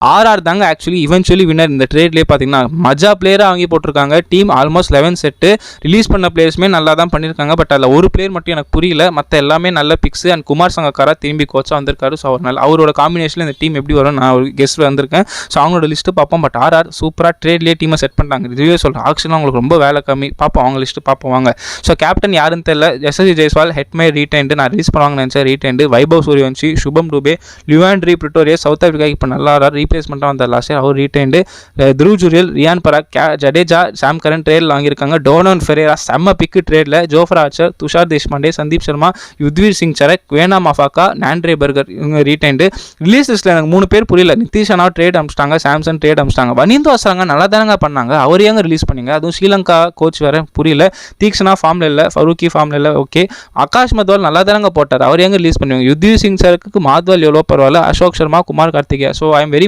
RR தாங்க actually eventually winner இந்த ட்ரேட்லேயே. பார்த்தீங்கன்னா மஜா பிளேயராக வாங்கி போட்டிருக்காங்க. Team almost 11 set. ரிலீஸ் பண்ண பிளேயர்ஸுமே நல்லா தான் பண்ணியிருக்காங்க. பட் அதில் ஒரு பிளேயர் மட்டும் எனக்கு புரியல. மற்ற எல்லாமே நல்ல பிக்ஸ். அண்ட் குமார் சங்கக்காரா திரும்பி கோச்சாக வந்திருக்காரு. ஸோ அவரோட காம்பினேஷனில் இந்த டீம் எப்படி வரும் நான் ஒரு கெஸ்ட் வந்திருக்கேன். ஸோ அவங்களோட லிஸ்ட்டு பார்ப்போம். பட் ஆர்ஆர் சூப்பராக ட்ரேட்லேயே டீமை செட் பண்ணிட்டாங்க. இதுவே சொல்கிறேன், ஆக்ஷனில் அவங்களுக்கு ரொம்ப வேலை கம்மி. பார்ப்போம் அவங்க லிஸ்ட்டு பார்ப்போம் வாங்க. ஸோ கேப்டன் யாருன்னு தெரியல. எஸ்எஸ்சி ஜெய்ஸ்வால் ஹெட்மே ரீடைண்டு. நான் ரிலீஸ் பண்ணுவாங்கன்னு நினச்சேன் ரீடைண்டு. வைபவ் சூரியவன்ஷி, சுபம் டூபே, லிவாண்ட்ரி பிரிட்டோரியா சவுத் ஆஃப்ரிக்கா இப்போ நல்லா ரீப்ளேஸ்மெண்ட்டாக வந்த லாஸ்ட் இயர் அவர் ரீடைண்டு. த்ரூ ஜுரியல், ரியான் பராக், ஜடேஜா, சாம் கரன் ட்ரேடில் வாங்கியிருக்காங்க. டோனன் ஃபெரேரா செம்ம பிக்கு ட்ரேடில். ஜோஃப்ரா ஆர்ச்சர், துஷார் தேஷ்பாண்டே, சந்தீப் சர்மா, யுத்வீர் சிங் சரக், வேனா மஃபாக்கா, நாண்ட்ரே பர்கர் இவங்க ரீடைண்டு. ரிலீஸ் லிஸ்ட்டில் எனக்கு 3 பேர் புரியல. நிதிஷனா ட்ரேட் அமிச்சிட்டாங்க, சாம்சன் ட்ரேட் அமிச்சிட்டாங்க. வனிந்து அசாங்க நல்லா தானங்க பண்ணாங்க, அவர் ஏங்க ரிலீஸ் பண்ணிங்க? அதுவும் ஸ்ரீலங்கா கோச் வேறு புரியல. தீக்ஷனா ஃபார்மில் இல்லை, ஃபரூக்கி ஃபார்மில் இல்லை. ஓகே, ஆகாஷ் மத்வால் நல்லா தானங்க போட்டார், அவர் ஏங்க ரிலீஸ் பண்ணுவாங்க? யுத்வீர் சிங் சரக்கு மாத்வால் எவ்வளோ பரவாயில்ல. Ashok Sharma, Kumar Karthikeya. So I am very